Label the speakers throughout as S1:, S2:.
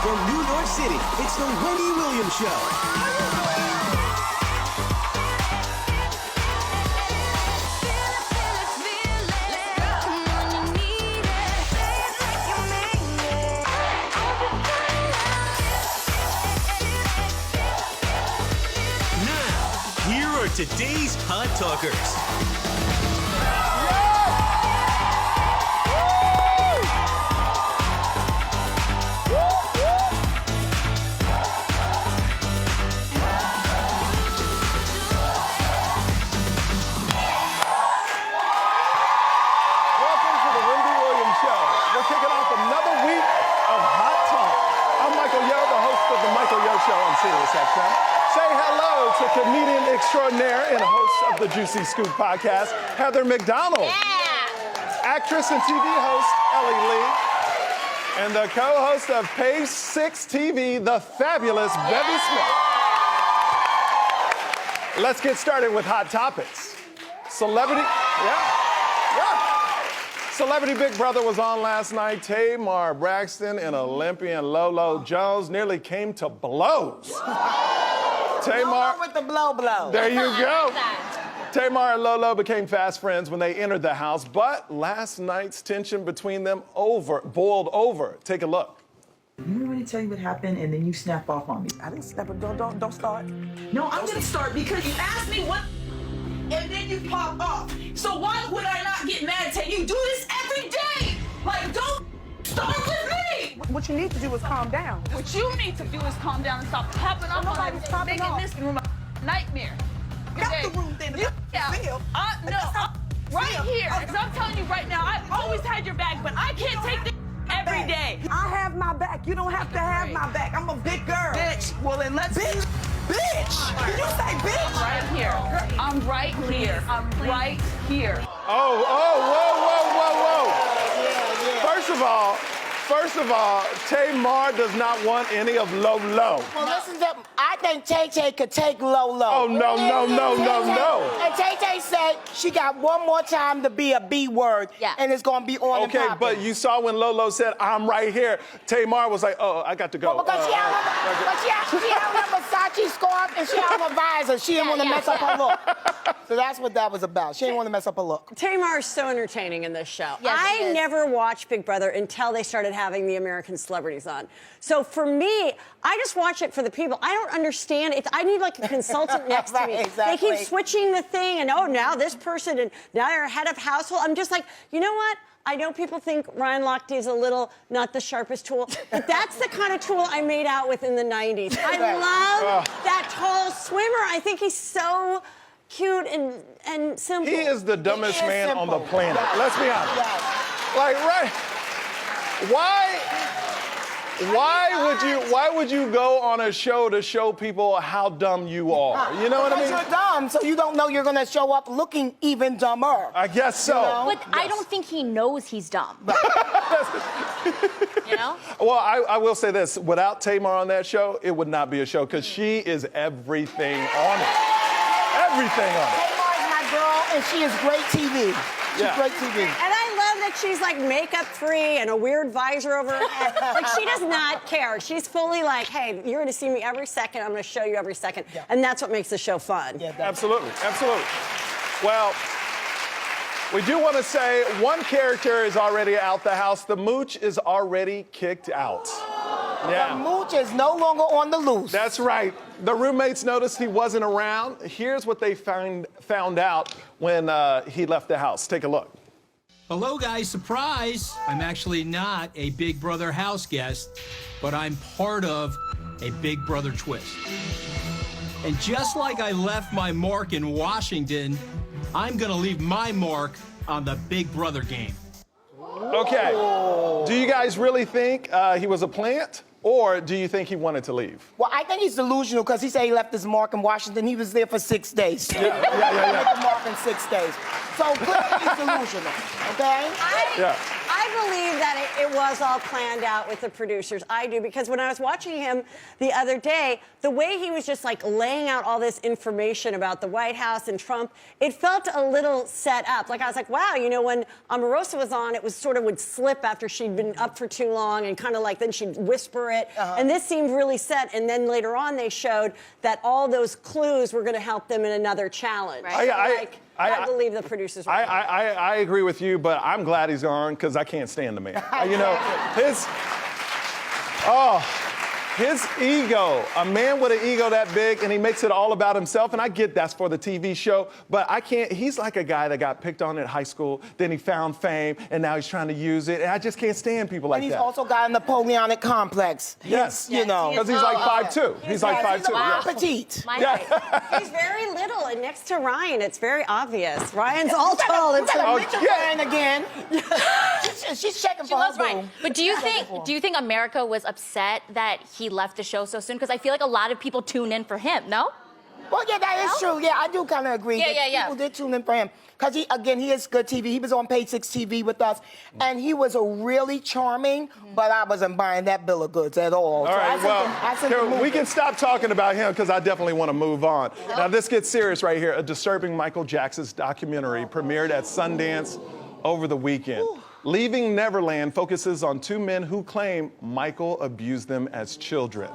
S1: From New York City, it's the Wendy Williams Show. Now, here are today's Hot Talkers.
S2: Say hello to comedian extraordinaire and host of the Juicy Scoop podcast, Heather McDonald.
S3: Yeah.
S2: Actress and TV host, Ellie Lee. And the co-host of Page 6 TV, the fabulous Bevy Smith. Let's get started with Hot Topics. Celebrity Big Brother was on last night. Tamar, Braxton, and Olympian Lolo Jones nearly came to blows. Tamar
S3: with the blow.
S2: There you go. Tamar and Lolo became fast friends when they entered the house, but last night's tension between them boiled over. Take a look.
S4: You want me to tell you what happened and then you snap off on me?
S3: I didn't snap it. Don't start.
S4: No, I'm gonna start because you asked me what and then you pop off. So why would I not get mad at you? You do this every day. Like, don't start with me.
S3: What you need to do is calm down.
S5: What you need to do is calm down and stop popping up on
S3: Nobody's
S5: everything,
S3: popping
S5: making
S3: off.
S5: this room a nightmare.
S3: Got
S5: Okay?
S3: the room then.
S5: You, yeah.
S3: Feel.
S5: Right
S3: Feel.
S5: here. Because I'm telling you right now, I've always had your back, but I can't take this every day.
S3: I have my back. You don't have to have my back. I'm a big girl.
S4: Bitch. Well, then let's
S3: Bitch. Did you say bitch?
S5: Right here. I'm right here. I'm right here.
S2: Whoa. First of all, Tamar does not want any of Lolo.
S6: Well, listen to, I think Tay-Tay could take Lolo.
S2: Oh, no.
S6: And Tay-Tay said she got one more time to be a B word, and it's going to be on
S2: Okay,
S6: and popping.
S2: but you saw when Lolo said, I'm right here, Tamar was like, oh, I got to go.
S6: Well, because she had on a Versace scarf and she had on a visor. She didn't want to mess up her look. So that's what that was about. She didn't want to mess up her look.
S7: Tamar is so entertaining in this show.
S6: Yes, she
S7: I
S6: is.
S7: never watched Big Brother until they started having the American celebrities on. So for me, I just watch it for the people. I don't understand. I need like a consultant next to me.
S6: Exactly.
S7: They keep switching the thing and now this person and now you're head of household. I'm just like, you know what? I know people think Ryan Lochte is a little not the sharpest tool, but that's the kind of tool I made out with in the 90s. I love that tall swimmer. I think he's so cute and simple.
S2: He is the dumbest man
S6: simple.
S2: on the planet.
S6: Yes.
S2: Let's be honest.
S6: Yes.
S2: Like, right? Why would you go on a show to show people how dumb you are? You know what I mean?
S6: Because you're dumb, so you don't know you're going to show up looking even dumber.
S2: I guess so.
S8: But I don't think he knows he's dumb. You know?
S2: Well, I will say this. Without Tamar on that show, it would not be a show because she is everything on it. Everything on it.
S6: Tamar is my girl, and she is great TV. She's great TV.
S7: And I love that she's like makeup free and a weird visor over her head. Like she does not care. She's fully like, hey, you're going to see me every second. I'm going to show you every second.
S6: Yeah.
S7: And that's what makes the show fun.
S6: Yeah,
S2: Absolutely. Well, we do want to say one character is already out the house. The mooch is already kicked out.
S6: The mooch is no longer on the loose.
S2: That's right. The roommates noticed he wasn't around. Here's what they found out when he left the house. Take a look.
S9: Hello, guys. Surprise! I'm actually not a Big Brother house guest, but I'm part of a Big Brother twist. And just like I left my mark in Washington, I'm gonna leave my mark on the Big Brother game.
S2: Okay. Do you guys really think he was a plant? Or do you think he wanted to leave?
S6: Well, I think he's delusional because he said he left his mark in Washington. He was there for 6 days.
S2: Yeah.
S6: He left the mark in 6 days. So clearly he's delusional, okay?
S7: I I believe that it was all planned out with the producers. I do, because when I was watching him the other day, the way he was just like laying out all this information about the White House and Trump, it felt a little set up. Like I was like, wow, you know, when Omarosa was on, it was sort of would slip after she'd been up for too long and kind of like then she'd whisper it. And this seemed really set. And then later on they showed that all those clues were going to help them in another challenge. Right? I believe the producers were
S2: I agree with you, but I'm glad he's gone because I can't stand the man. You know, his ego, a man with an ego that big, and he makes it all about himself, and I get that's for the TV show, but I can't, he's like a guy that got picked on at high school, then he found fame, and now he's trying to use it, and I just can't stand people like that.
S6: And he's also got a Napoleonic complex.
S2: Yes.
S6: You know.
S2: Because he's like 5'2". He's like 5'2".
S6: He's petite.
S7: He's very little, and next to Ryan, it's very obvious. Ryan's all tall. It's
S6: Ryan again. She's checking for her boo.
S8: But do you think America was upset that he left the show so soon? Because I feel like a lot of people tune in for him, no?
S6: Well, yeah, that is true. Yeah, I do kind of agree. People did tune in for him. Because, he is good TV. He was on Page 6 TV with us, and he was a really charming, but I wasn't buying that bill of goods at all.
S2: All right, well, we can stop talking about him because I definitely want to move on. Now, this gets serious right here. A disturbing Michael Jackson's documentary premiered at Sundance over the weekend. Leaving Neverland focuses on two men who claim Michael abused them as children.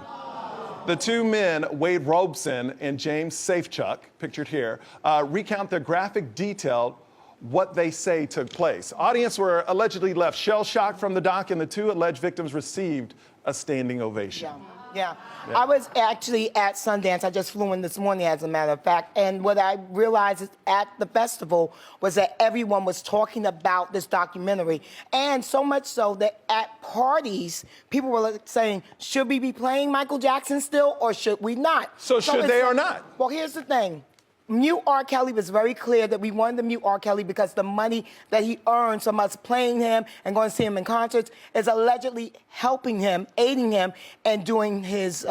S2: The two men, Wade Robeson and James Safechuck, pictured here, recount their graphic detail what they say took place. Audience were allegedly left shell-shocked from the doc, and the two alleged victims received a standing ovation.
S6: Yeah. I was actually at Sundance. I just flew in this morning, as a matter of fact. And what I realized at the festival was that everyone was talking about this documentary. And so much so that at parties, people were saying, should we be playing Michael Jackson still or should we not?
S2: So should they or not?
S6: Well, here's the thing. Mute R. Kelly was very clear that we wanted to mute R. Kelly because the money that he earns from us playing him and going to see him in concerts is allegedly helping him, aiding him, and doing his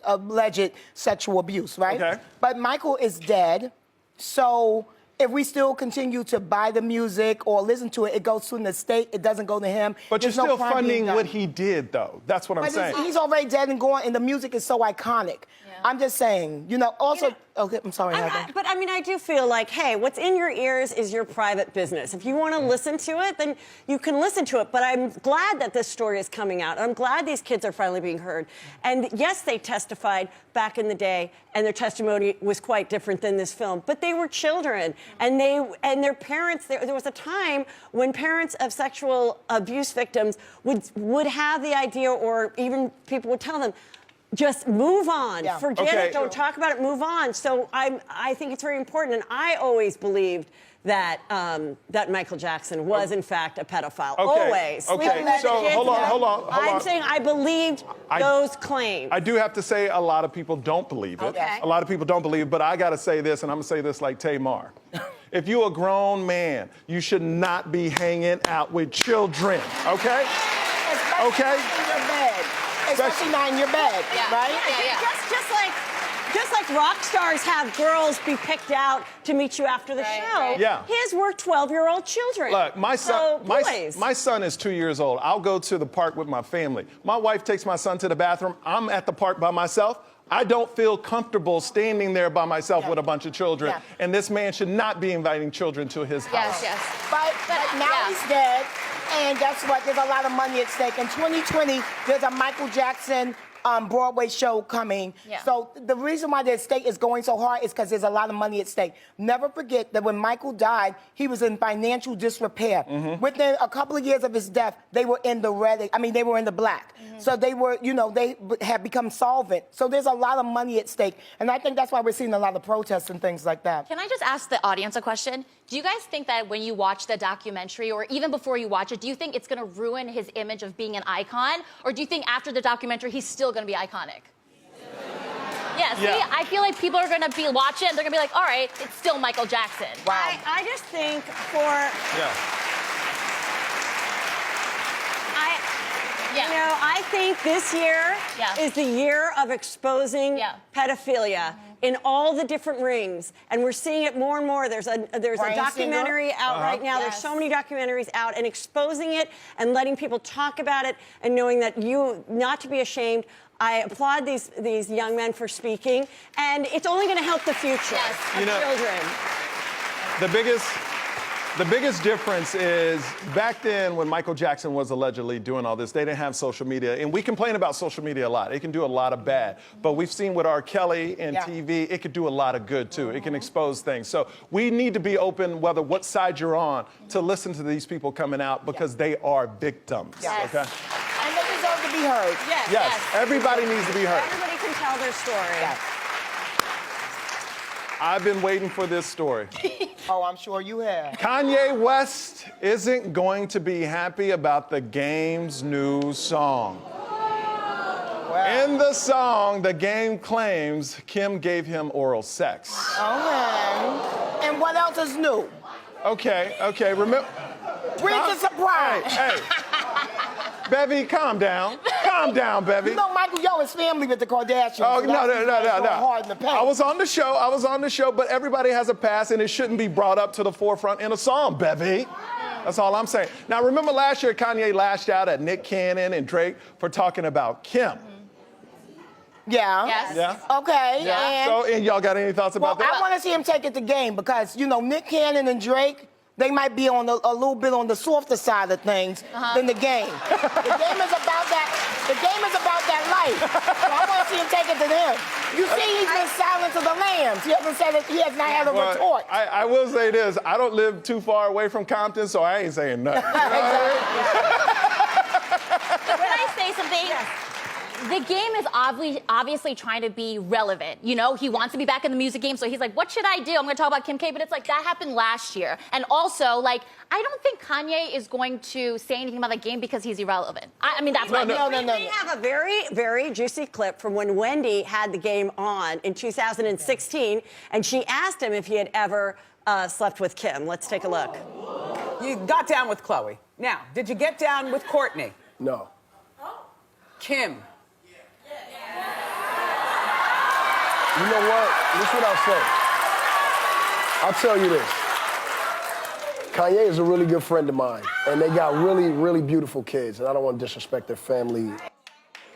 S6: alleged sexual abuse, right?
S2: Okay.
S6: But Michael is dead, so if we still continue to buy the music or listen to it, it goes to an estate, it doesn't go to him.
S2: But
S6: There's
S2: you're
S6: no
S2: still
S6: crime being
S2: funding
S6: done.
S2: what he did, though. That's what I'm saying.
S6: He's already dead and gone, and the music is so iconic. I'm just saying, also, okay, I'm sorry, Heather.
S7: But I mean, I do feel like, hey, what's in your ears is your private business. If you want to listen to it, then you can listen to it. But I'm glad that this story is coming out. I'm glad these kids are finally being heard. And yes, they testified back in the day, and their testimony was quite different than this film. But they were children, and their parents. There was a time when parents of sexual abuse victims would have the idea, or even people would tell them, just move on. Forget it. Don't talk about it. Move on. So I think it's very important, and I always believed that that Michael Jackson was in fact a pedophile. Always.
S2: Okay. So hold on.
S7: I'm saying I believed those claims.
S2: I do have to say a lot of people don't believe it. A lot of people don't believe it, but I got to say this, and I'm going to say this like Tamar. If you're a grown man, you should not be hanging out with children. Okay?
S6: Okay? In your bed. Especially not in your bed, right?
S7: Just like rock stars have girls be picked out to meet you after the show. His were 12-year-old children.
S2: Look, my son is 2 years old. I'll go to the park with my family. My wife takes my son to the bathroom. I'm at the park by myself. I don't feel comfortable standing there by myself with a bunch of children. And this man should not be inviting children to his house.
S6: But now he's dead. And guess what? There's a lot of money at stake. In 2020, there's a Michael Jackson Broadway show coming. So the reason why the estate is going so hard is because there's a lot of money at stake. Never forget that when Michael died, he was in financial disrepair. Within a couple of years of his death, they were in the red. I mean, they were in the black. So they were, they had become solvent. So there's a lot of money at stake. And I think that's why we're seeing a lot of protests and things like that.
S8: Can I just ask the audience a question? Do you guys think that when you watch the documentary, or even before you watch it, do you think it's going to ruin his image of being an icon? Or do you think after the documentary, he's still going to be iconic? See, I feel like people are going to be watching, they're going to be like, all right, it's still Michael Jackson.
S7: Wow. I just think I think this year is the year of exposing pedophilia in all the different rings, and we're seeing it more and more. There's a documentary out right now. There's so many documentaries out, and exposing it and letting people talk about it and knowing that not to be ashamed. I applaud these young men for speaking, and it's only going to help the future of children.
S2: The biggest difference is back then when Michael Jackson was allegedly doing all this, they didn't have social media. And we complain about social media a lot. It can do a lot of bad. But we've seen with R. Kelly and TV, it could do a lot of good too. It can expose things. So we need to be open, whether what side you're on, to listen to these people coming out because they are victims.
S6: Yes.
S2: Okay?
S6: And they deserve to be heard.
S2: Yes. Everybody needs to be heard.
S7: Everybody can tell their story.
S6: Yes.
S2: I've been waiting for this story.
S6: Oh, I'm sure you have.
S2: Kanye West isn't going to be happy about the Game's new song.
S6: Wow.
S2: In the song, the Game claims Kim gave him oral sex.
S6: Okay. And what else is new?
S2: Okay. Remember.
S6: Bring the surprise.
S2: Hey. Bevy, calm down. Calm down, Bevy.
S6: You know, Michael, y'all is family with the Kardashians.
S2: Oh,
S6: so
S2: no.
S6: Hard in the paint.
S2: I was on the show, but everybody has a past, and it shouldn't be brought up to the forefront in a song, Bevy. That's all I'm saying. Now, remember last year, Kanye lashed out at Nick Cannon and Drake for talking about Kim.
S6: Yeah.
S8: Yes.
S2: Yeah.
S6: Okay.
S2: Yeah. And y'all got any thoughts about that?
S6: I want to see him take it to Game because, you know, Nick Cannon and Drake, they might be on a little bit on the softer side of things than the Game. The Game is about that. The Game is about that life. So I want to see him take it to them. You see, he's been silent to the lambs. He hasn't said it. He has not had a retort.
S2: I will say this: I don't live too far away from Compton, so I ain't saying nothing.
S8: Can I say something?
S6: Yes.
S8: The Game is obviously trying to be relevant. You know, he wants to be back in the music game, so he's like, what should I do? I'm going to talk about Kim K, but it's like, that happened last year. And also, like, I don't think Kanye is going to say anything about the Game because he's irrelevant. I mean, that's what
S6: No.
S7: We have a very, very juicy clip from when Wendy had the Game on in 2016, and she asked him if he had ever slept with Kim. Let's take a look.
S3: You got down with Chloe. Now, did you get down with Courtney?
S10: No.
S3: Kim?
S10: You know what? This is what I'll say. I'll tell you this. Kanye is a really good friend of mine, and they got really, really beautiful kids, and I don't want to disrespect their family.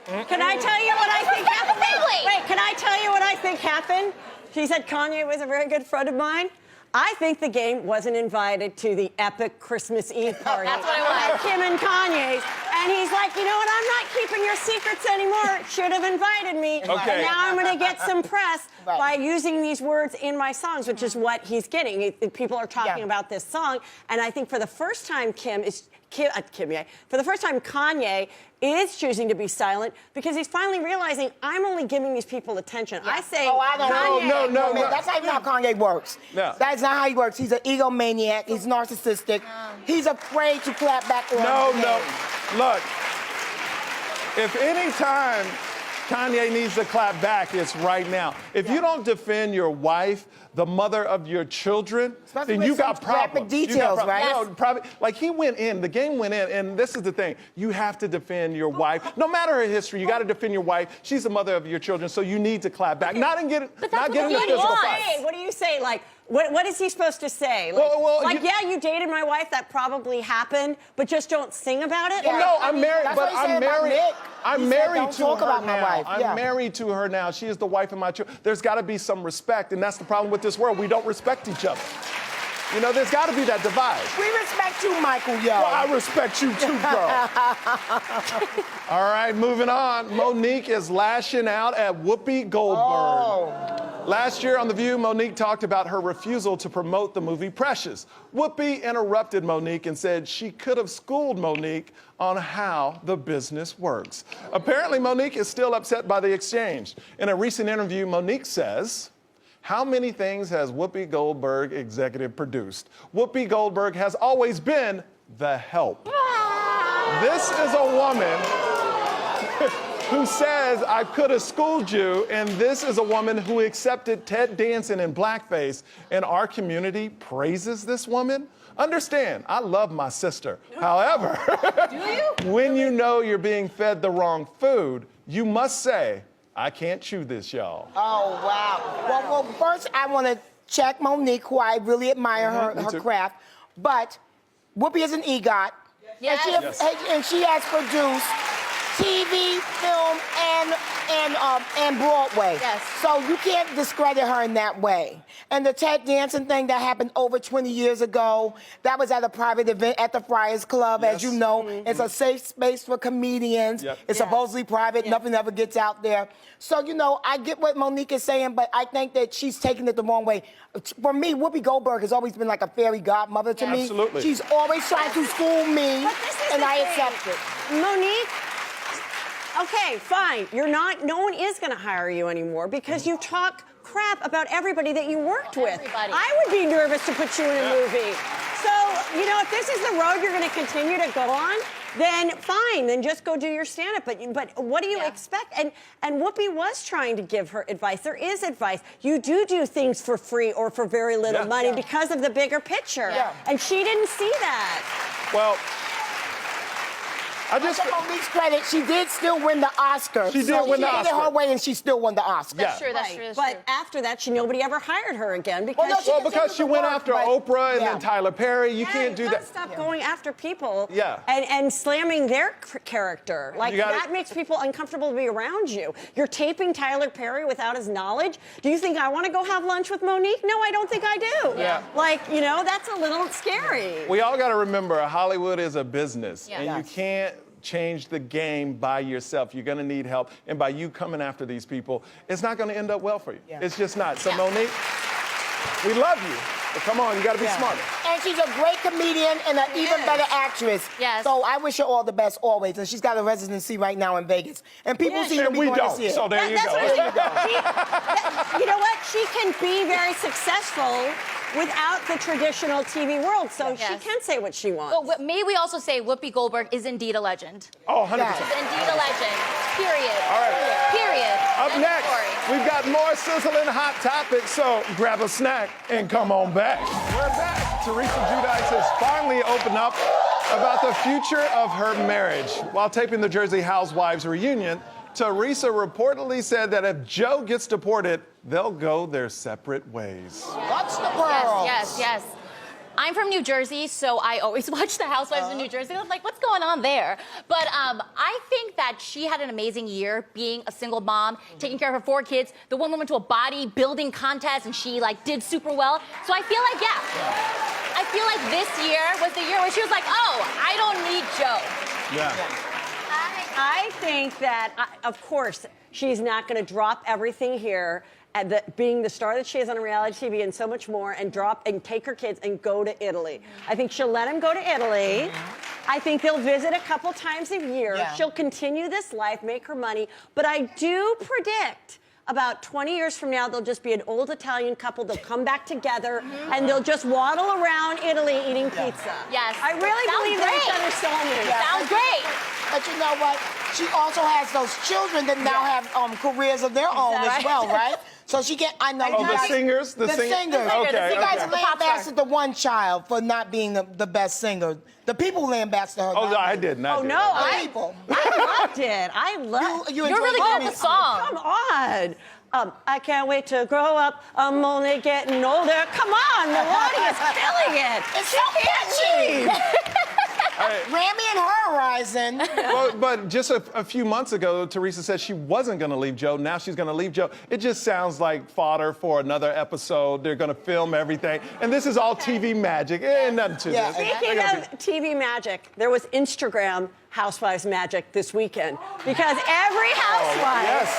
S7: Can I tell you what I think happened? Wait, can I tell you what I think happened? She said Kanye was a very good friend of mine. I think the Game wasn't invited to the epic Christmas Eve party.
S8: That's what I want.
S7: Kim and Kanye's. And he's like, you know what? I'm not keeping your secrets anymore. Should have invited me.
S2: Okay.
S7: And now I'm going to get some press by using these words in my songs, which is what he's getting. People are talking about this song. And I think for the first time, for the first time, Kanye is choosing to be silent because he's finally realizing I'm only giving these people attention. I say,
S6: I don't know.
S2: No.
S6: That's not how Kanye works.
S2: No.
S6: That's not how he works. He's an egomaniac. He's narcissistic. He's afraid to clap back on
S2: No. Look, if any time Kanye needs to clap back, it's right now. If you don't defend your wife, the mother of your children, then you got problems.
S6: Details, right?
S2: No, like he went in, the Game went in, and this is the thing. You have to defend your wife. No matter her history, you got to defend your wife. She's the mother of your children, so you need to clap back. Not in getting the physical fight.
S7: What do you say? Like, what is he supposed to say? Like, you dated my wife, that probably happened, but just don't sing about it?
S2: Well, no, I'm married, but I'm married. I'm married to her now. I'm married to her now. She is the wife of my children. There's got to be some respect, and that's the problem with this world. We don't respect each other. You know, there's got to be that divide.
S6: We respect you, Michael, yo.
S2: Well, I respect you too, girl. All right, moving on. Monique is lashing out at Whoopi Goldberg. Last year on The View, Monique talked about her refusal to promote the movie Precious. Whoopi interrupted Monique and said she could have schooled Monique on how the business works. Apparently, Monique is still upset by the exchange. In a recent interview, Monique says, how many things has Whoopi Goldberg executive produced? Whoopi Goldberg has always been the help. This is a woman who says, I could have schooled you, and this is a woman who accepted Ted Danson in blackface, and our community praises this woman? Understand, I love my sister. However, when you know you're being fed the wrong food, you must say, I can't chew this, y'all.
S6: Oh, wow. Well, first I want to check Monique, who I really admire her craft. But Whoopi is an EGOT.
S8: Yes.
S6: And she has produced TV, film, and Broadway.
S8: Yes.
S6: So you can't discredit her in that way. And the tap dancing thing that happened over 20 years ago, that was at a private event at the Friars Club, as you know. It's a safe space for comedians. It's supposedly private. Nothing ever gets out there. So, you know, I get what Monique is saying, but I think that she's taking it the wrong way. For me, Whoopi Goldberg has always been like a fairy godmother to me.
S2: Absolutely.
S6: She's always trying to school me, and I accept it.
S7: Monique, okay, fine. No one is going to hire you anymore because you talk crap about everybody that you worked with. I would be nervous to put you in a movie. So, you know, if this is the road you're going to continue to go on, then fine, then just go do your stand-up. But what do you expect? And Whoopi was trying to give her advice. There is advice. You do things for free or for very little money because of the bigger picture. And she didn't see that.
S2: Well, I
S6: just to Monique's credit, she did still win the Oscar.
S2: She did win the Oscar.
S6: She did it her way, and she still won the Oscar.
S8: That's true. That's true.
S7: But after that, nobody ever hired her again because
S2: because she went after Oprah and then Tyler Perry. You can't do that.
S7: Stop going after people.
S2: Yeah.
S7: And slamming their character. Like that makes people uncomfortable to be around you. You're taping Tyler Perry without his knowledge. Do you think I want to go have lunch with Monique? No, I don't think I do.
S2: Yeah.
S7: Like, you know, that's a little scary.
S2: We all got to remember, Hollywood is a business, and you can't change the game by yourself. You're going to need help. And by you coming after these people, it's not going to end up well for you. It's just not. So, Monique, we love you. But come on, you got to be smarter.
S6: And she's a great comedian and an even better actress.
S8: Yes.
S6: So I wish her all the best always. And she's got a residency right now in Vegas. And people see her.
S2: And we don't. So there you go.
S7: You know what? She can be very successful without the traditional TV world, so she can say what she wants.
S8: Well, may we also say Whoopi Goldberg is indeed a legend.
S2: Oh, 100%.
S8: She's indeed a legend. Period.
S2: All right.
S8: Period.
S2: Up next, we've got more sizzling hot topics, so grab a snack and come on back. We're back. Teresa Giudice has finally opened up about the future of her marriage. While taping the Jersey Housewives reunion, Teresa reportedly said that if Joe gets deported, they'll go their separate ways.
S6: What's the world?
S8: Yes. I'm from New Jersey, so I always watch the Housewives in New Jersey. I'm like, what's going on there? But I think that she had an amazing year being a single mom, taking care of her 4 kids. The woman went to a bodybuilding contest, and she, like, did super well. So I feel like, I feel like this year was the year where she was like, oh, I don't need Joe.
S7: I think that, of course, she's not going to drop everything here, being the star that she is on reality TV and so much more, and take her kids and go to Italy. I think she'll let him go to Italy. I think they'll visit a couple times a year. She'll continue this life, make her money. But I do predict about 20 years from now, they'll just be an old Italian couple. They'll come back together, and they'll just waddle around Italy eating pizza.
S8: Yes.
S7: I really believe they're each other's soulmates.
S8: Sounds great.
S6: But you know what? She also has those children that now have careers of their own as well, right? So she can, I know.
S2: Oh, the singers? The singers. Okay.
S6: You guys lambasted the one child for not being the best singer. The people lambasted her.
S2: Oh, no, I didn't.
S7: I loved it. I loved it.
S6: You're
S8: really good at the song.
S7: Come on. I can't wait to grow up. I'm only getting older. Come on, Melodia's killing it.
S6: It's so catchy. Grammy and her horizon.
S2: But just a few months ago, Teresa said she wasn't going to leave Joe. Now she's going to leave Joe. It just sounds like fodder for another episode. They're going to film everything. And this is all TV magic. Ain't nothing to this.
S7: Speaking of TV magic, there was Instagram Housewives magic this weekend. Because every housewife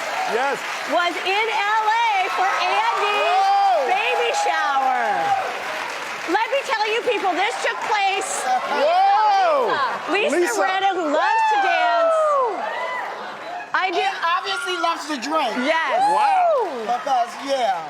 S7: was in LA for Andy's baby shower. Let me tell you, people, this took place. Lisa Rinna, who loves to dance.
S6: Obviously loves to drink.
S7: Yes.
S6: Wow. Because,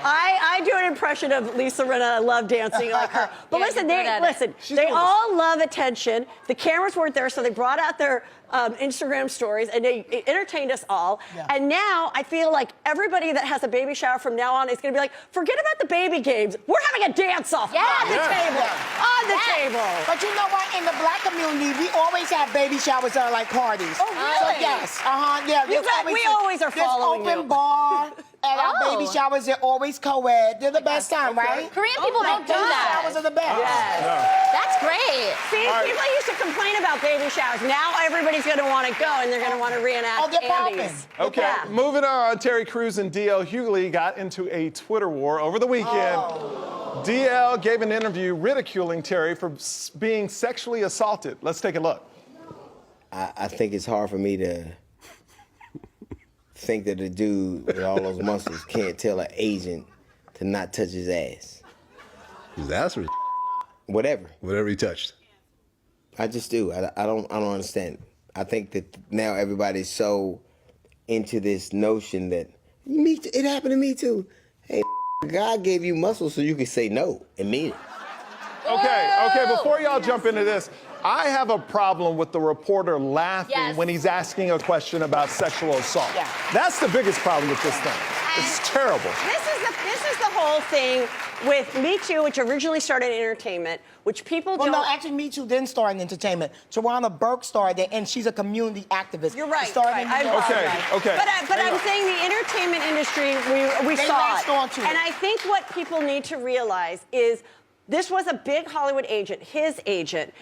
S7: I do an impression of Lisa Rinna. I love dancing like her. But listen, they all love attention. The cameras weren't there, so they brought out their Instagram stories, and they entertained us all. Yeah. And now I feel like everybody that has a baby shower from now on is going to be like, forget about the baby games. We're having a dance-off on the table. On the table.
S6: But you know what? In the black community, we always have baby showers that are like parties.
S7: Oh, really?
S6: So, yes. Yeah.
S7: We always are following
S6: There's open bar. At our baby showers, they're always co-ed. They're the best time, right?
S8: Korean people don't do that.
S6: Baby showers are the best.
S7: Yes.
S8: That's great.
S7: See, people used to complain about baby showers. Now everybody's going to want to go, and they're going to want to reenact Andy's.
S2: Okay, moving on. Terry Crews and DL Hughley got into a Twitter war over the weekend. DL gave an interview ridiculing Terry for being sexually assaulted. Let's take a look.
S11: I think it's hard for me to think that a dude with all those muscles can't tell an agent to not touch his ass.
S12: His ass or
S11: whatever
S12: he touched.
S11: I just do. I don't understand. I think that now everybody's so into this notion that it happened to me too. Hey, God gave you muscles so you could say no and mean it.
S2: Okay, before y'all jump into this, I have a problem with the reporter laughing when he's asking a question about sexual assault. Yeah. That's the biggest problem with this thing. It's terrible.
S7: This is the whole thing with Me Too, which originally started in entertainment, which people don't...
S6: Well, no, actually, Me Too didn't start in entertainment. Tawana Burke started it, and she's a community activist.
S7: You're right.
S6: Okay.
S7: But I'm saying the entertainment industry, we saw it.
S6: Onto
S7: and I think what people need to realize is this was a big Hollywood agent, his agent.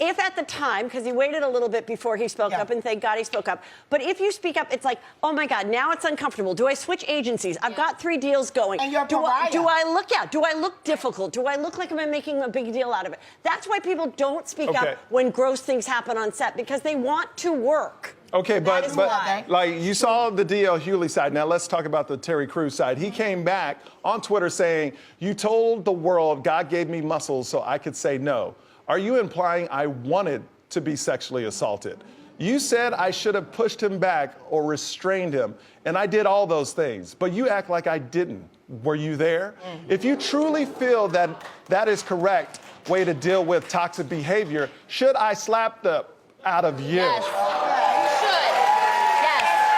S7: If at the time, because he waited a little bit before he spoke up, and thank God he spoke up, but if you speak up, it's like, oh my God, now it's uncomfortable. Do I switch agencies? I've got 3 deals going.
S6: And you're
S7: do I look difficult? Do I look like I'm making a big deal out of it? That's why people don't speak up when gross things happen on set, because they want to work.
S2: Okay, but like you saw the DL Hughley side. Now let's talk about the Terry Crews side. He came back on Twitter saying, "You told the world God gave me muscles so I could say no. Are you implying I wanted to be sexually assaulted? You said I should have pushed him back or restrained him, and I did all those things, but you act like I didn't. Were you there? If you truly feel that that is correct way to deal with toxic behavior, should I slap the out of you?"
S8: Yes. You should.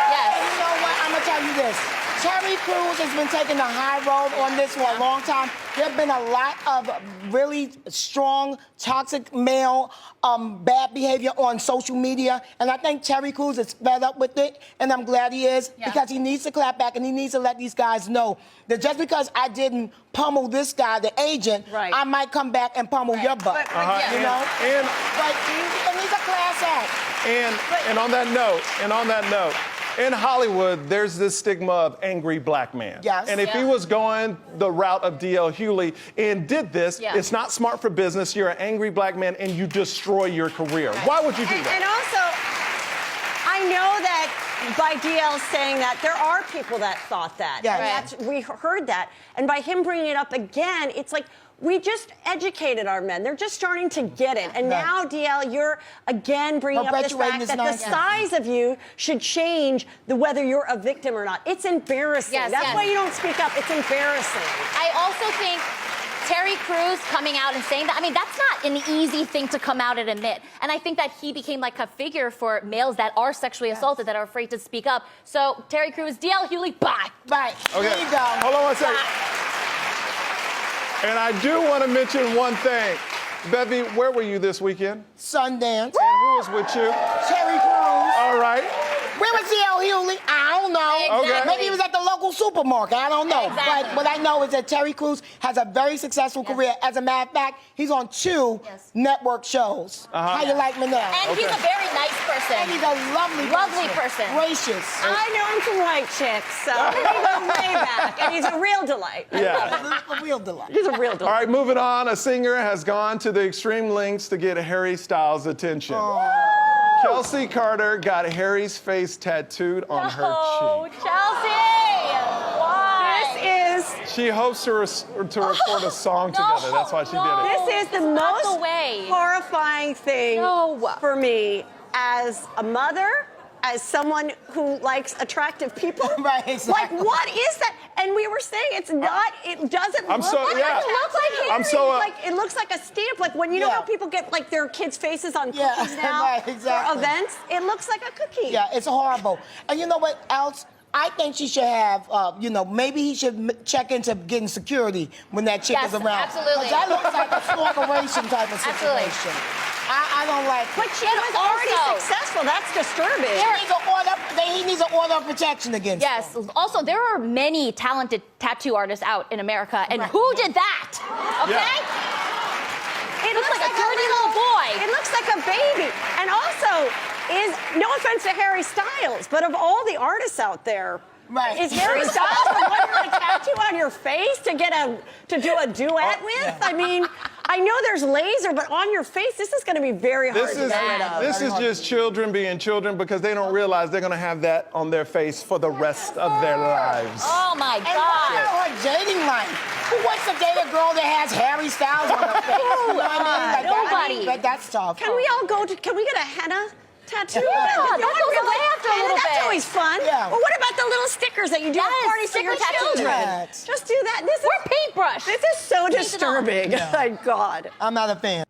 S8: Yes.
S6: And you know what? I'm going to tell you this. Terry Crews has been taking the high road on this for a long time. There have been a lot of really strong, toxic male bad behavior on social media, and I think Terry Crews is fed up with it, and I'm glad he is, because he needs to clap back, and he needs to let these guys know that just because I didn't pummel this guy, the agent, I might come back and pummel your butt. You know? But he's a class act.
S2: And on that note, in Hollywood, there's this stigma of angry black man.
S6: Yes.
S2: And if he was going the route of DL Hughley and did this, it's not smart for business. You're an angry black man and you destroy your career. Why would you do that?
S7: And also, I know that by DL saying that, there are people that thought that.
S6: Yes.
S7: And we heard that. And by him bringing it up again, it's like, we just educated our men. They're just starting to get it. And now, DL, you're again bringing up this fact that the size of you should change whether you're a victim or not. It's embarrassing. That's why you don't speak up. It's embarrassing.
S8: I also think Terry Crews coming out and saying that, I mean, that's not an easy thing to come out and admit. And I think that he became like a figure for males that are sexually assaulted, that are afraid to speak up. So, Terry Crews, DL Hughley, bye.
S6: Bye.
S2: Okay.
S6: There you go.
S2: Hold on one second. And I do want to mention one thing. Bevy, where were you this weekend?
S6: Sundance.
S2: And who was with you?
S6: Terry Crews.
S2: All right.
S6: Where was DL Hughley? I don't know.
S2: Okay.
S6: Maybe he was at the local supermarket. I don't know. But what I know is that Terry Crews has a very successful career. As a matter of fact, he's on 2 network shows. How you like me now?
S8: And he's a very nice person.
S6: And he's a lovely person. Gracious.
S7: I know him from White Chicks, so we go way back. And he's a real delight.
S2: Yeah.
S6: A real delight.
S7: He's a real delight.
S2: All right, moving on. A singer has gone to the extreme lengths to get Harry Styles' attention. Kelsey Carter got Harry's face tattooed on her cheek.
S8: Oh, Chelsea! Why?
S2: She hopes to record a song together. That's why she did it.
S7: This is the most horrifying thing for me as a mother, as someone who likes attractive people.
S6: Right, exactly.
S7: Like, what is that? And we were saying it's not, it doesn't
S2: I'm
S7: look
S2: so-
S7: like
S2: yeah.
S7: it looks like Harry.
S2: I'm so,
S7: like, it looks like a stamp. Like when you know how people get like their kids' faces on
S6: Yeah,
S7: cookies now
S6: right, exactly.
S7: for events? It looks like a cookie.
S6: Yeah, it's horrible. And you know what else? I think she should have, maybe he should check into getting security when that chick is around.
S8: Absolutely.
S6: 'Cause that looks like a stalkeration type of
S8: Absolutely.
S6: situation. I don't like it.
S7: But she was already successful. That's disturbing.
S6: He needs an order of protection against her.
S8: Yes. Also, there are many talented tattoo artists out in America, and who did that? Okay?
S7: It
S8: looks like a dirty little boy.
S7: It looks like a baby. And also, no offense to Harry Styles, but of all the artists out there, is Harry Styles the one you want a tattoo on your face to do a duet with? I mean, I know there's laser, but on your face, this is going to be very hard to get rid of.
S2: This is just children being children because they don't realize they're going to have that on their face for the rest of their lives.
S8: Oh, my God.
S6: And look at her dating life. Who wants to date a girl that has Harry Styles on her face? You know what I mean?
S8: Nobody.
S6: That's tough.
S7: Can we all can we get a henna tattoo?
S8: Yeah, that goes away after a little
S7: That's
S8: bit.
S7: always fun.
S6: Yeah.
S7: Well, what about the little stickers that you do at parties for your
S8: sticker tattoos.
S7: children? Just do that.
S8: Or paintbrush.
S7: This is so disturbing.
S6: Yeah.
S7: My God.
S6: I'm not a fan.